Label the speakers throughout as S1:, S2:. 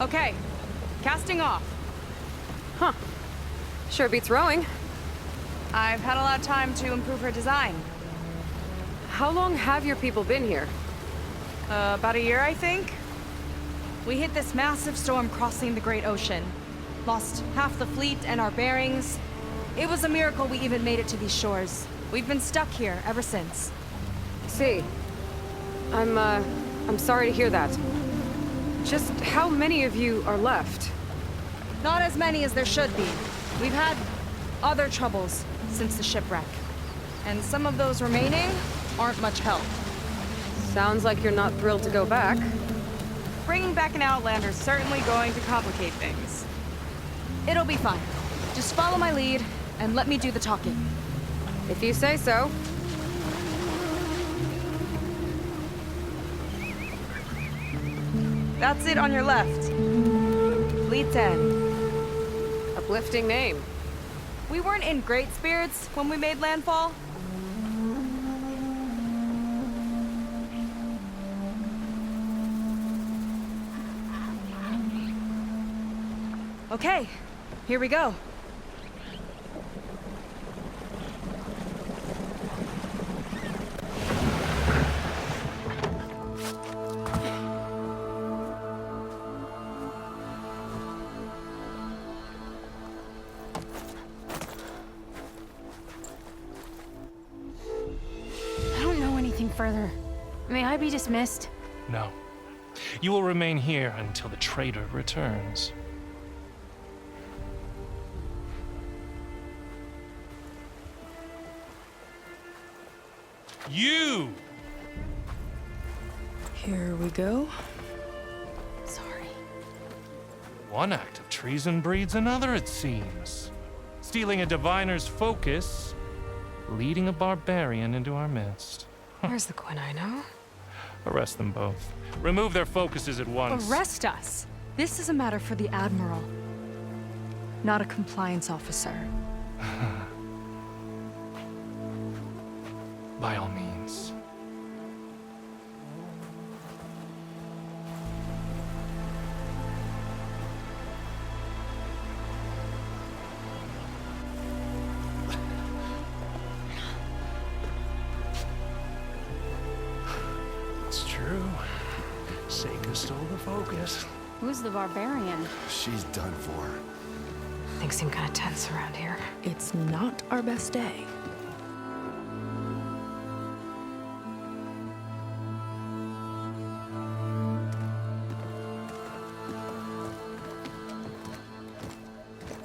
S1: Okay, casting off.
S2: Huh. Sure beats rowing.
S1: I've had a lot of time to improve her design.
S2: How long have your people been here?
S1: About a year, I think. We hit this massive storm crossing the Great Ocean. Lost half the fleet and our bearings. It was a miracle we even made it to these shores. We've been stuck here ever since.
S2: See. I'm sorry to hear that. Just how many of you are left?
S1: Not as many as there should be. We've had other troubles since the shipwreck. And some of those remaining aren't much help.
S2: Sounds like you're not thrilled to go back.
S1: Bringing back an Outlander's certainly going to complicate things. It'll be fine. Just follow my lead and let me do the talking.
S2: If you say so.
S1: That's it on your left. Fleet's End.
S2: Uplifting name.
S1: We weren't in great spirits when we made landfall. Okay, here we go.
S3: I don't know anything further. May I be dismissed?
S4: No. You will remain here until the traitor returns. You!
S1: Here we go.
S3: Sorry.
S4: One act of treason breeds another, it seems. Stealing a diviner's focus, leading a barbarian into our midst.
S2: Where's the Quinino?
S4: Arrest them both. Remove their focuses at once.
S1: Arrest us. This is a matter for the Admiral, not a compliance officer.
S4: By all means. It's true. Seika stole the focus.
S3: Who's the barbarian?
S5: She's done for.
S2: Things seem kind of tense around here.
S1: It's not our best day.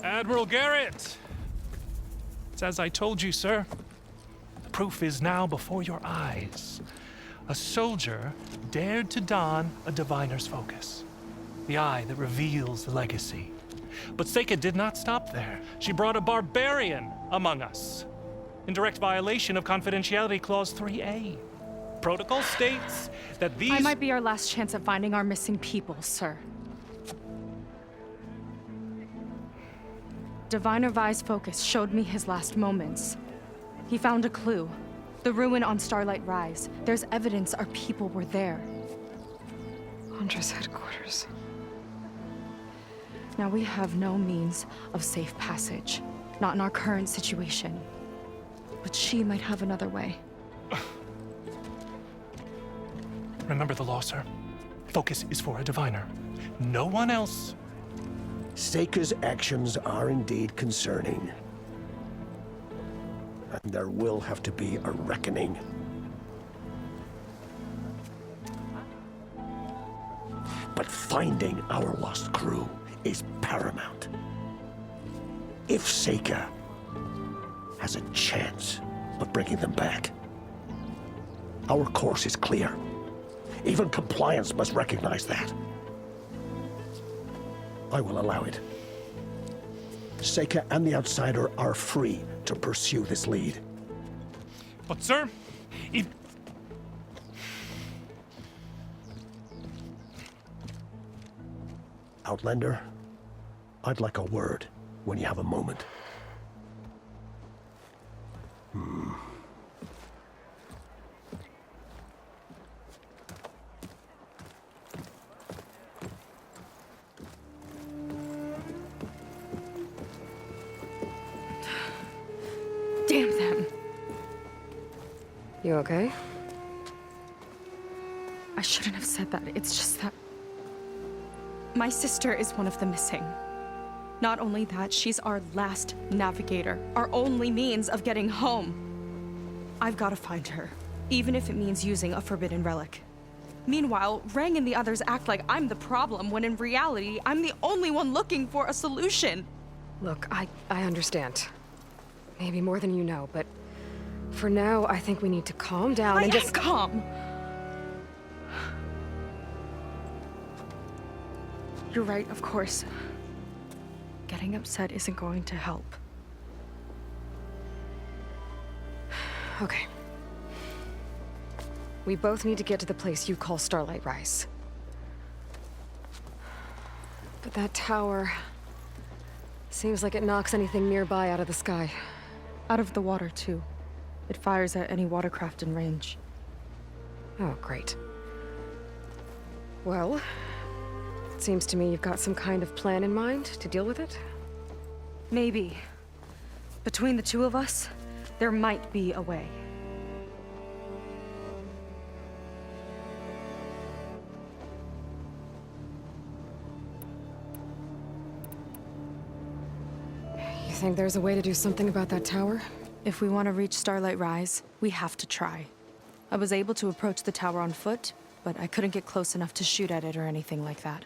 S4: Admiral Garrett! It's as I told you, sir. The proof is now before your eyes. A soldier dared to don a diviner's focus. The eye that reveals the legacy. But Seika did not stop there. She brought a barbarian among us. In direct violation of Confidentiality Clause 3A. Protocol states that these—
S1: I might be our last chance at finding our missing people, sir. Diviner Vi's focus showed me his last moments. He found a clue. The ruin on Starlight Rise. There's evidence our people were there.
S2: Hunter's headquarters.
S1: Now we have no means of safe passage. Not in our current situation. But she might have another way.
S4: Remember the law, sir. Focus is for a diviner. No one else.
S5: Seika's actions are indeed concerning. And there will have to be a reckoning. But finding our lost crew is paramount. If Seika has a chance of bringing them back, our course is clear. Even compliance must recognize that. I will allow it. Seika and the Outsider are free to pursue this lead.
S4: But, sir, if...
S5: Outlander, I'd like a word when you have a moment.
S2: You okay?
S1: I shouldn't have said that. It's just that... my sister is one of the missing. Not only that, she's our last navigator, our only means of getting home. I've got to find her, even if it means using a forbidden relic. Meanwhile, Rang and the others act like I'm the problem, when in reality, I'm the only one looking for a solution.
S2: Look, I understand. Maybe more than you know, but for now, I think we need to calm down and just...
S1: calm! You're right, of course. Getting upset isn't going to help.
S2: Okay. We both need to get to the place you call Starlight Rise. But that tower... seems like it knocks anything nearby out of the sky.
S1: Out of the water, too. It fires at any watercraft in range.
S2: Oh, great. Well, it seems to me you've got some kind of plan in mind to deal with it.
S1: Maybe. Between the two of us, there might be a way.
S2: You think there's a way to do something about that tower?
S1: If we want to reach Starlight Rise, we have to try. I was able to approach the tower on foot, but I couldn't get close enough to shoot at it or anything like that.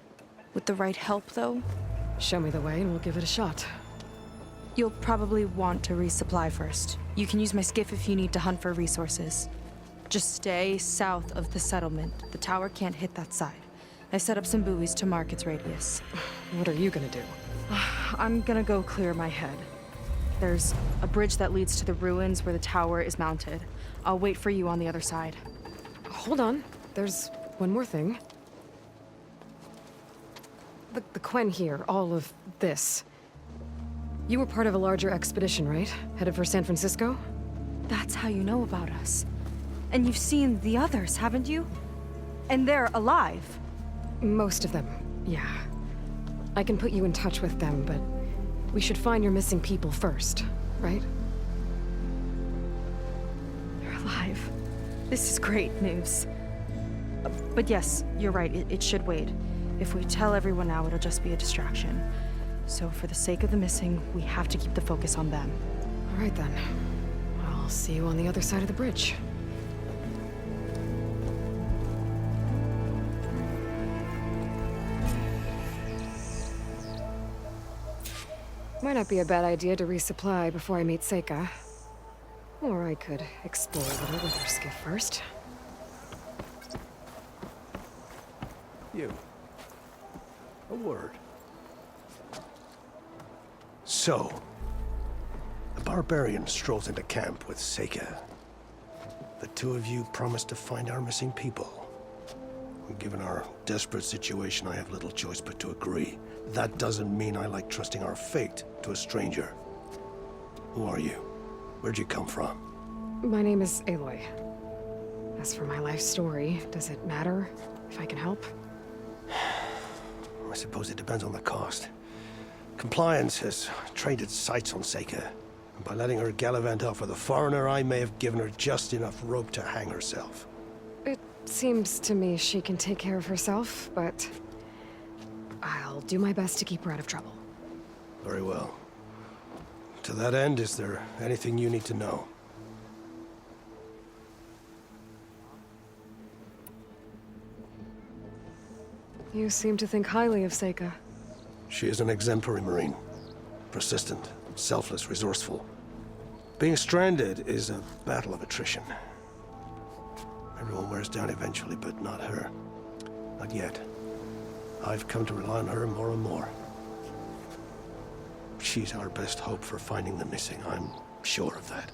S1: With the right help, though,
S2: Show me the way and we'll give it a shot.
S1: you'll probably want to resupply first. You can use my skiff if you need to hunt for resources. Just stay south of the settlement. The tower can't hit that side. I set up some buoys to mark its radius.
S2: What are you gonna do?
S1: I'm gonna go clear my head. There's a bridge that leads to the ruins where the tower is mounted. I'll wait for you on the other side.
S2: Hold on. There's one more thing. The Quen here, all of this. You were part of a larger expedition, right? Headed for San Francisco?
S1: That's how you know about us. And you've seen the others, haven't you? And they're alive.
S2: Most of them, yeah. I can put you in touch with them, but we should find your missing people first, right?
S1: They're alive. This is great news. But yes, you're right, it should wait. If we tell everyone now, it'll just be a distraction. So for the sake of the missing, we have to keep the focus on them.
S2: All right then. I'll see you on the other side of the bridge. Might not be a bad idea to resupply before I meet Seika. Or I could explore a little with her skiff first.
S5: You. A word. So, a barbarian strolls into camp with Seika. The two of you promised to find our missing people. Given our desperate situation, I have little choice but to agree. That doesn't mean I like trusting our fate to a stranger. Who are you? Where'd you come from?
S2: My name is Aloy. As for my life story, does it matter if I can help?
S5: I suppose it depends on the cost. Compliance has trained its sights on Seika. And by letting her gallivant off with a foreigner, I may have given her just enough rope to hang herself.
S2: It seems to me she can take care of herself, but I'll do my best to keep her out of trouble.
S5: Very well. To that end, is there anything you need to know?
S2: You seem to think highly of Seika.
S5: She is an exemplary Marine. Persistent, selfless, resourceful. Being stranded is a battle of attrition. Everyone wears down eventually, but not her. Not yet. I've come to rely on her more and more. She's our best hope for finding the missing, I'm sure of that.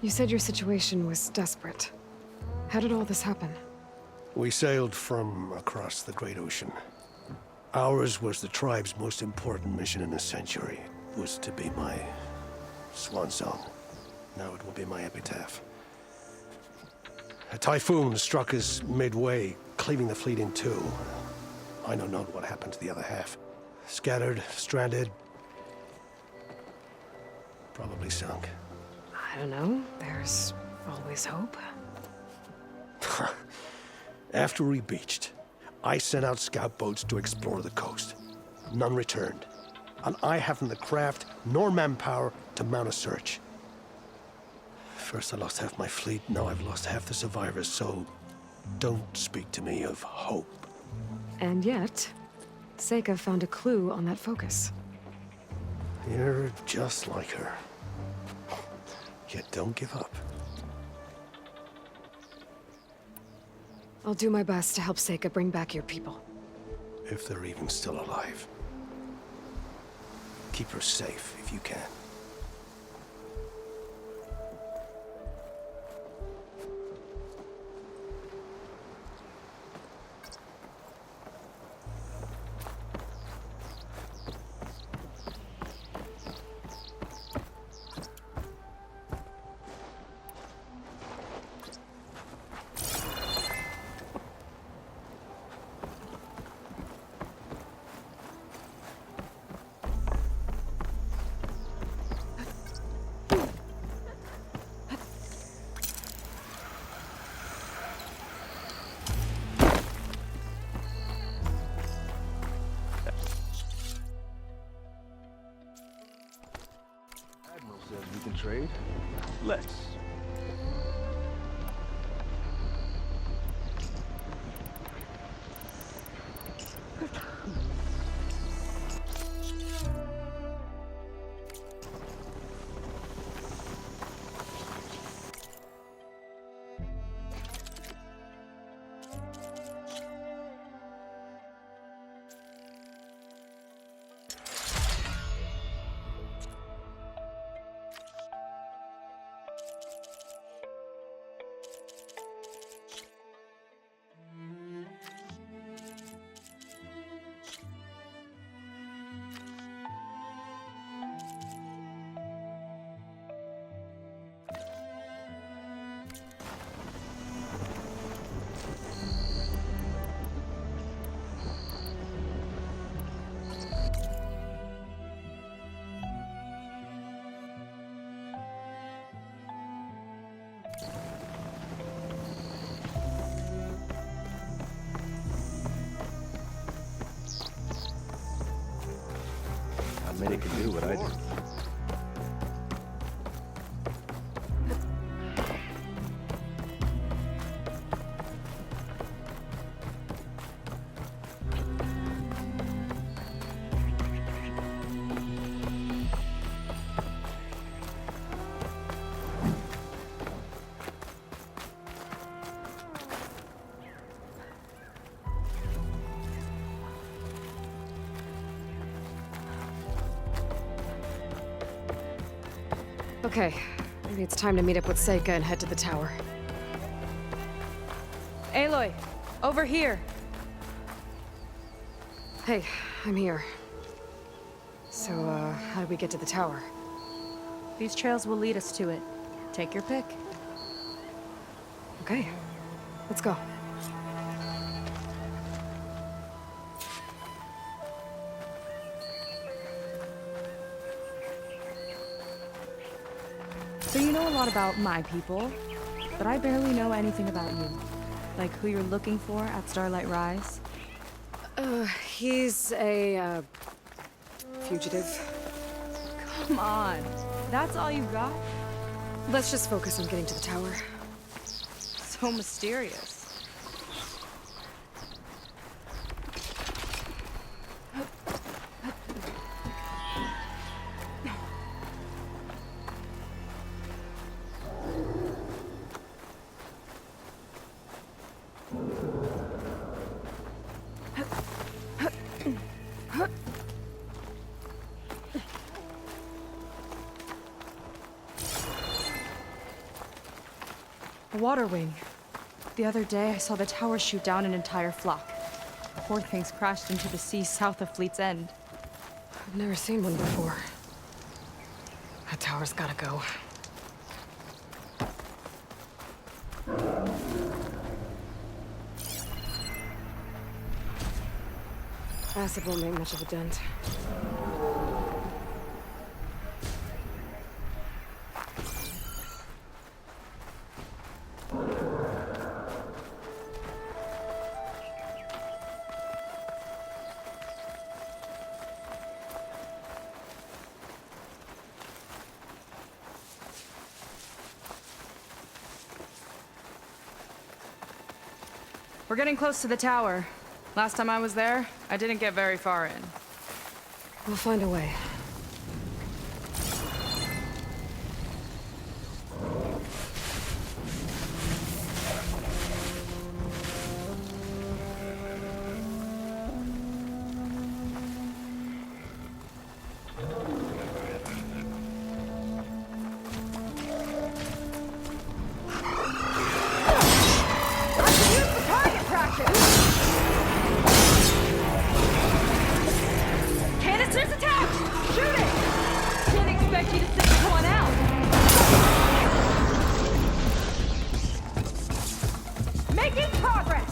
S2: You said your situation was desperate. How did all this happen?
S5: We sailed from across the Great Ocean. Ours was the tribe's most important mission in a century. It was to be my swan song. Now it will be my epitaph. A typhoon struck us midway, cleaving the fleet in two. I know not what happened to the other half. Scattered, stranded, Probably sunk.
S2: I don't know. There's always hope.
S5: After we beached, I sent out scout boats to explore the coast. None returned. And I haven't the craft nor manpower to mount a search. First I lost half my fleet, now I've lost half the survivors, so don't speak to me of hope.
S2: And yet, Seika found a clue on that focus.
S5: You're just like her. Yet don't give up.
S2: I'll do my best to help Seika bring back your people.
S5: If they're even still alive. Keep her safe if you can.
S6: Admiral says we can trade. Let's. Many can do what I do.
S2: Okay, maybe it's time to meet up with Seika and head to the tower.
S1: Aloy, over here.
S2: Hey, I'm here. So, how do we get to the tower?
S1: These trails will lead us to it. Take your pick.
S2: Okay, let's go.
S1: So you know a lot about my people, but I barely know anything about you. Like who you're looking for at Starlight Rise.
S2: He's a, fugitive.
S1: Come on, that's all you got?
S2: Let's just focus on getting to the tower.
S1: So mysterious. A water wing. The other day, I saw the tower shoot down an entire flock. Poor things crashed into the sea south of Fleet's End.
S2: I've never seen one before. That tower's gotta go. Acid won't make much of a dent.
S1: We're getting close to the tower. Last time I was there, I didn't get very far in.
S2: We'll find a way.
S1: Canisters attached! Shoot it! Can't expect you to sit this one out. Making progress!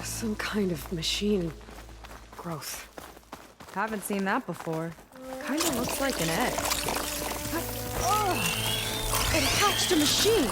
S2: Some kind of machine growth.
S1: Haven't seen that before. Kinda looks like an egg. Oh! It hatched a machine!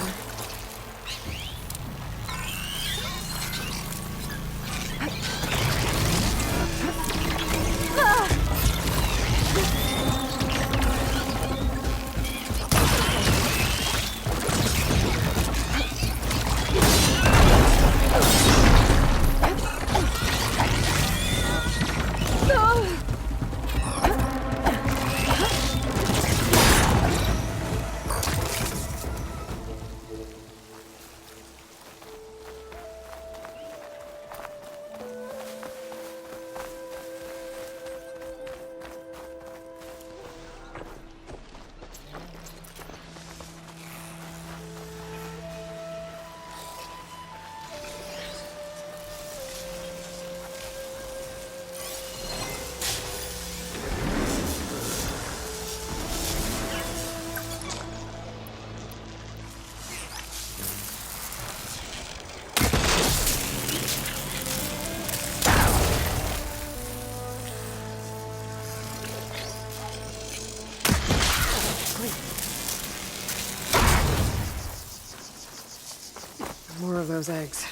S2: More of those eggs.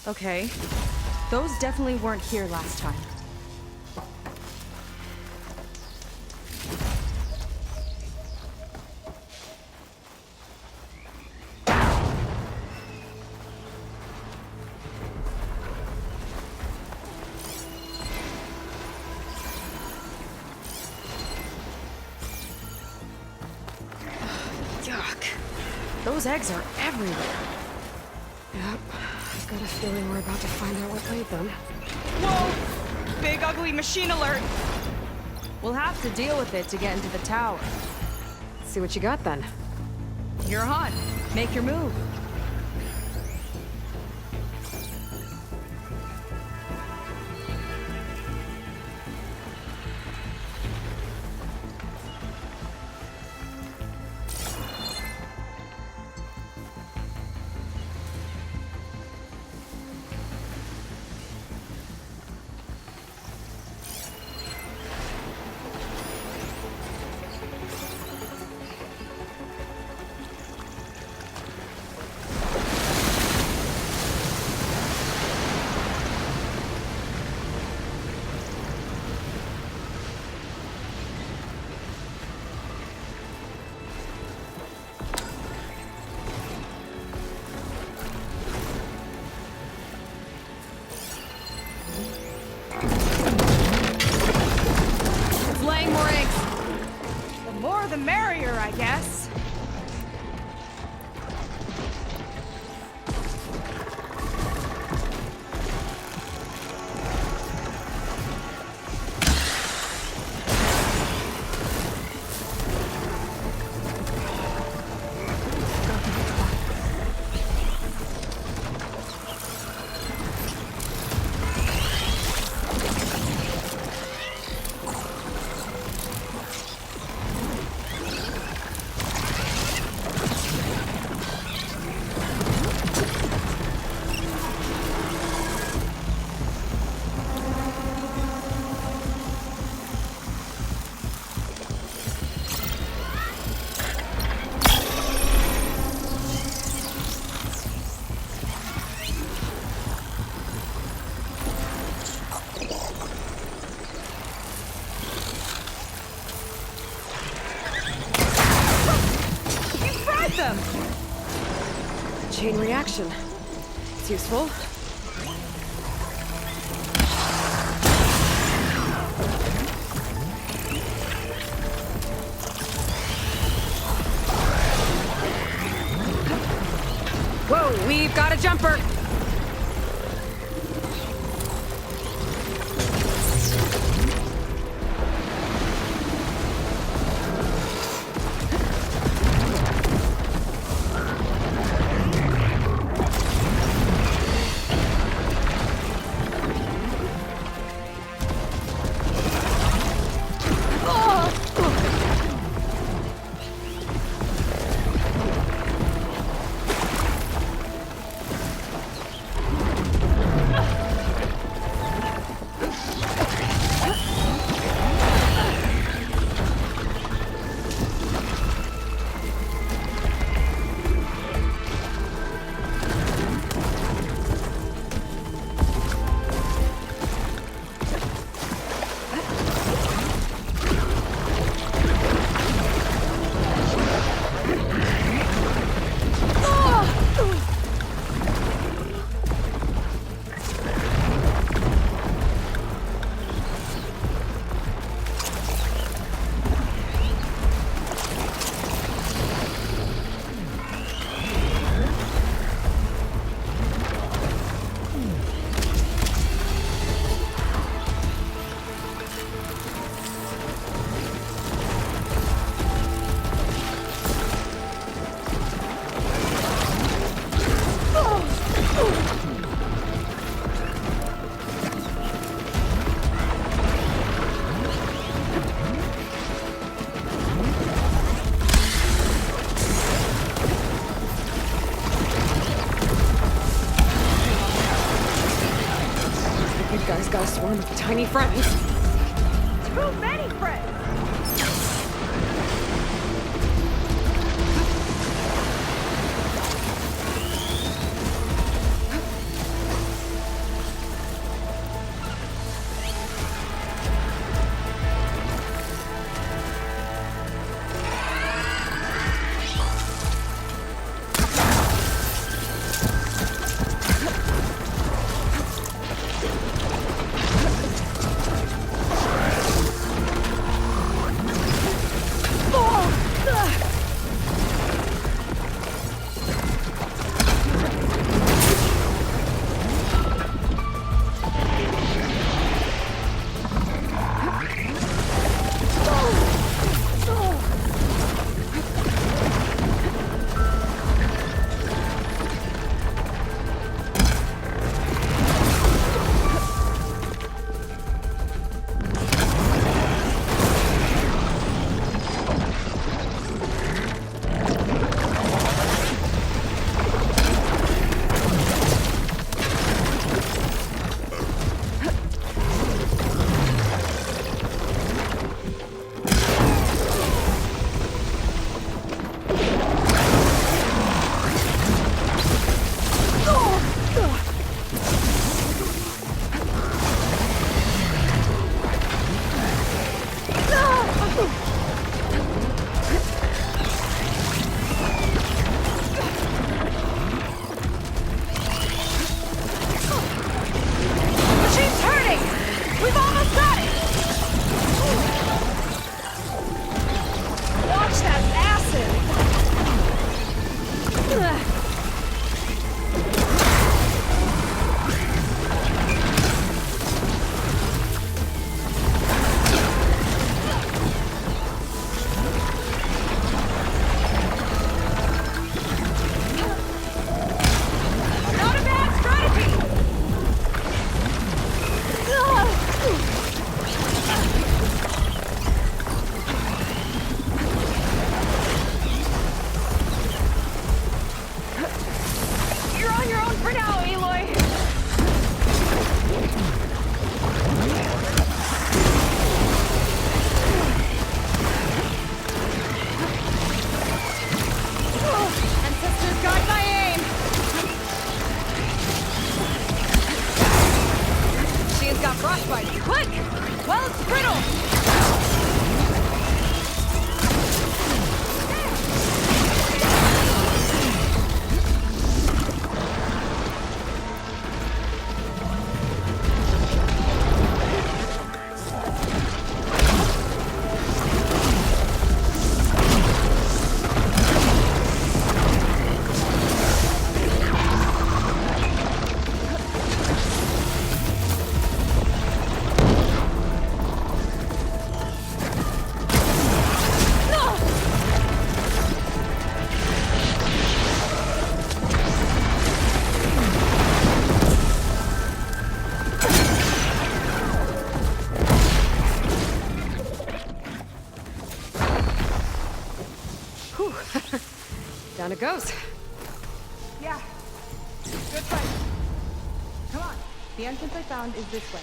S1: Okay. Those definitely weren't here last time.
S2: Yuck.
S1: Those eggs are everywhere.
S2: Yep. I've got a feeling we're about to find out what laid them.
S1: Whoa! Big ugly machine alert! We'll have to deal with it to get into the tower.
S2: See what you got then.
S1: You're on. Make your move. The merrier, I guess.
S2: action. It's useful. Whoa, we've got a jumper! Guy's got a swarm of tiny friends.
S1: Too many friends!
S2: frostbite. Quick! While it's brittle! it goes.
S1: Yeah. Good fight. Come on. The entrance I found is this way.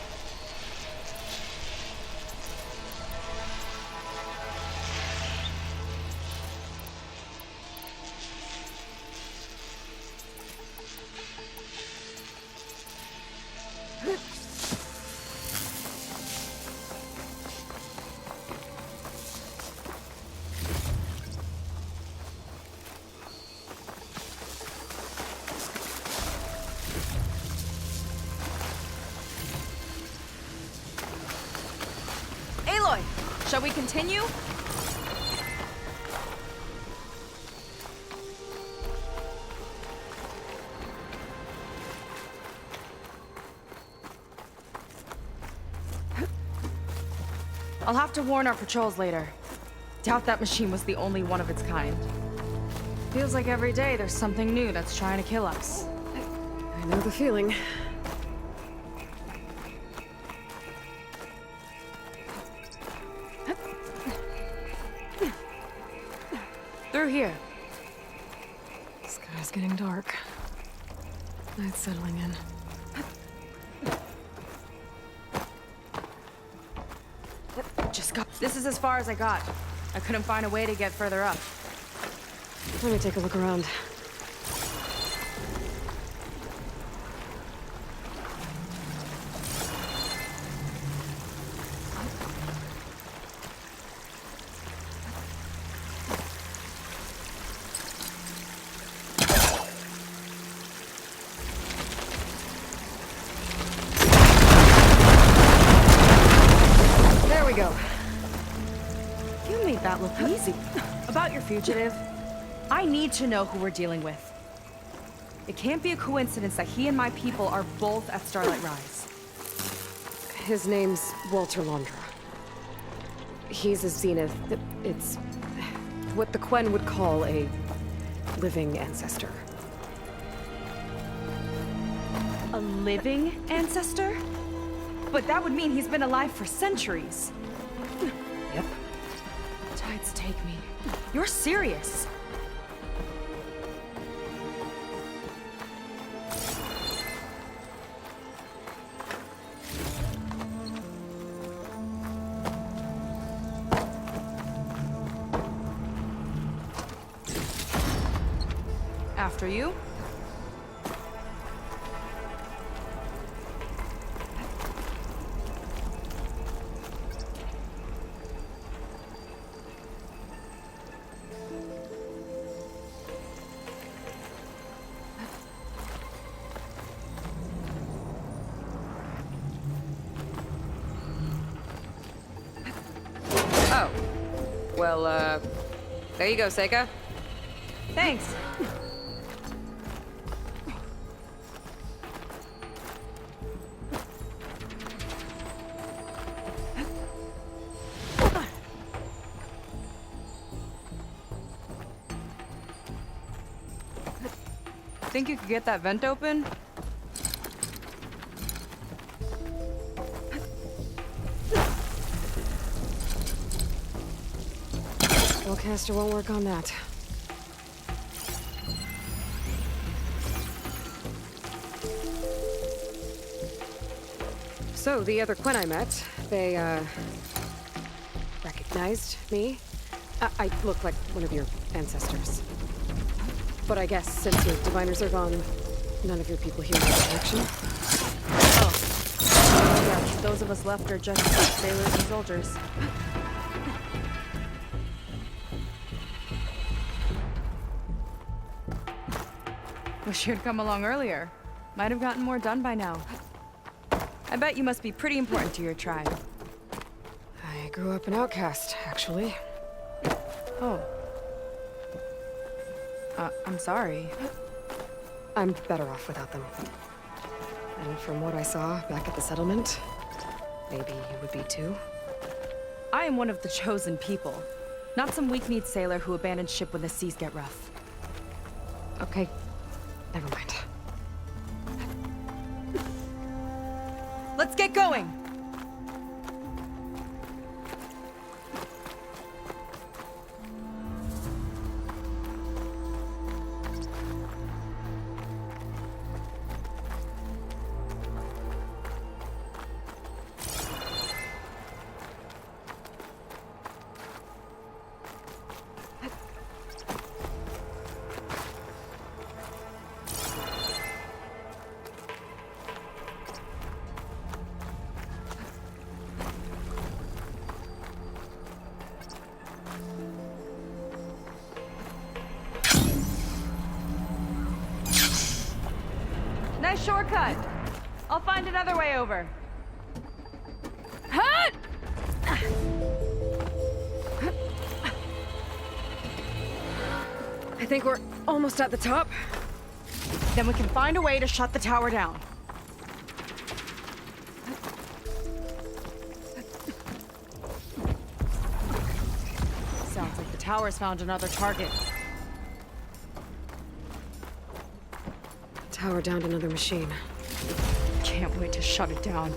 S1: Aloy, shall we continue? I'll have to warn our patrols later. Doubt that machine was the only one of its kind. Feels like every day there's something new that's trying to kill us.
S2: I know the feeling.
S1: Through here.
S2: Sky's getting dark. Night's settling in.
S1: Just got. This is as far as I got. I couldn't find a way to get further up.
S2: Let me take a look around. There we go.
S1: You made that look easy. About your fugitive, I need to know who we're dealing with. It can't be a coincidence that he and my people are both at Starlight Rise.
S2: His name's Walter Londra. He's a Zenith. It's what the Quen would call a living ancestor.
S1: A living ancestor? But that would mean he's been alive for centuries.
S2: Yep.
S1: Tides take me. You're serious. After you.
S2: Oh. Well, there you go, Seika.
S1: Thanks. Think you could get that vent open?
S2: Spellcaster won't work on that. So, the other Quen I met, they, recognized me. I look like one of your ancestors. But I guess since your diviners are gone, none of your people here have protection.
S1: Oh. Yeah, those of us left are just sailors and soldiers. Wish you'd come along earlier. Might have gotten more done by now. I bet you must be pretty important to your tribe.
S2: I grew up an outcast, actually.
S1: Oh. I'm sorry.
S2: I'm better off without them. And from what I saw back at the settlement, maybe you would be too.
S1: I am one of the chosen people. Not some weak-kneed sailor who abandoned ship when the seas get rough.
S2: Okay, never mind.
S1: Let's get going! shortcut. I'll find another way over.
S3: Hut!
S2: I think we're almost at the top.
S1: Then we can find a way to shut the tower down. Sounds like the tower's found another target.
S2: Tower downed another machine.
S1: Can't wait to shut it down.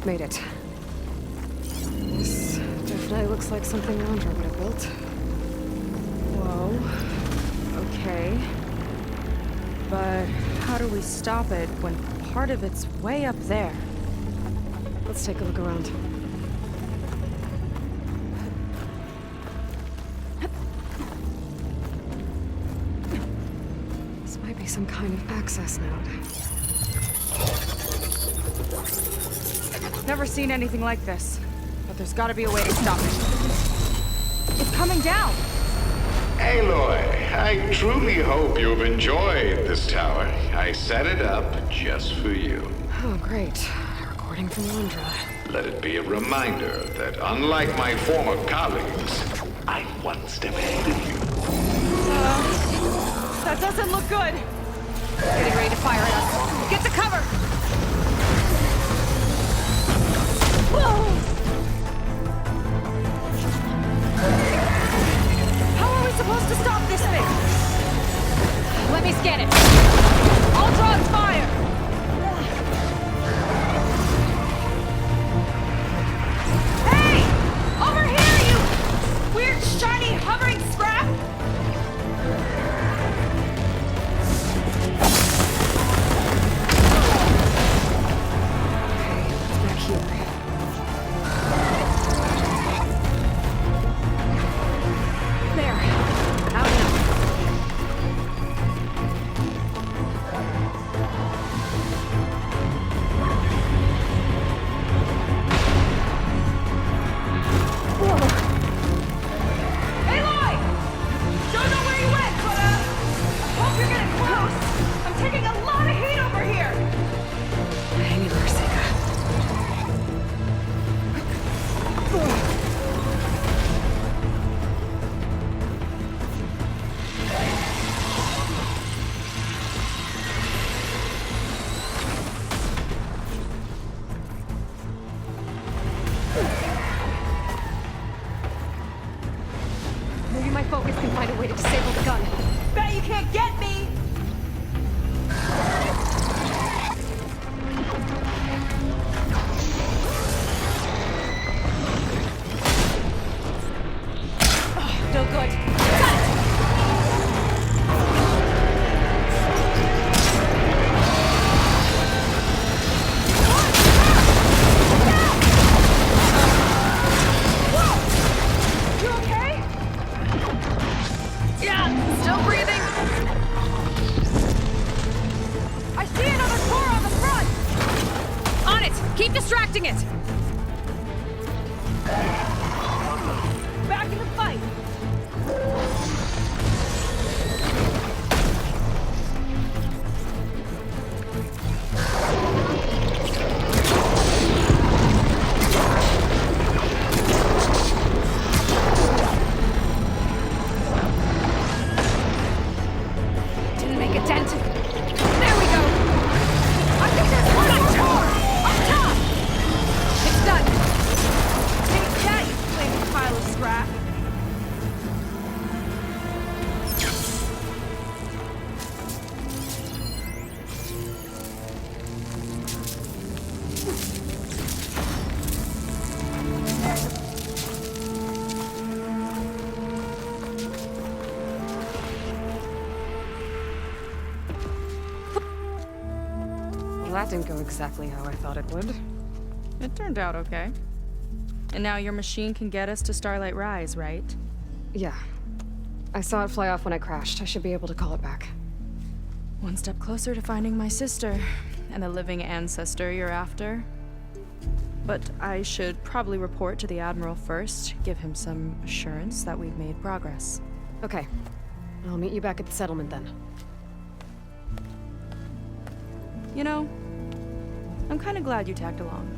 S2: Made it. This definitely looks like something Londra would have built.
S1: Whoa. Okay. But how do we stop it when part of it's way up there?
S2: Let's take a look around. This might be some kind of access node.
S1: Never seen anything like this. But there's gotta be a way to stop it. It's coming down!
S7: Aloy, I truly hope you've enjoyed this tower. I set it up just for you.
S2: Oh, great. A recording from Londra.
S7: Let it be a reminder that unlike my former colleagues, I'm one step ahead of you.
S1: That doesn't look good. Getting ready to fire at us. Get to cover! Whoa! How are we supposed to stop this thing?
S3: Let me scan it.
S1: I'll draw its fire! Hey! Over here, you weird, shiny, hovering scrap!
S2: Back here. There. Out now.
S1: Aloy! Don't know where you went, but I hope you're getting close. I'm taking a lot of heat over here.
S2: Hang in there, Sika.
S1: Maybe my focus can find a way to disable the gun. Bet you can't get me! No good. Cut! Whoa! You okay? Yeah, still breathing. I see another core on the front!
S3: On it! Keep distracting it!
S1: Back in the fight!
S2: That didn't go exactly how I thought it would.
S1: It turned out okay. And now your machine can get us to Starlight Rise, right?
S2: Yeah. I saw it fly off when I crashed. I should be able to call it back.
S1: One step closer to finding my sister and the living ancestor you're after. But I should probably report to the Admiral first, give him some assurance that we've made progress.
S2: Okay. I'll meet you back at the settlement then.
S1: You know, I'm kind of glad you tagged along.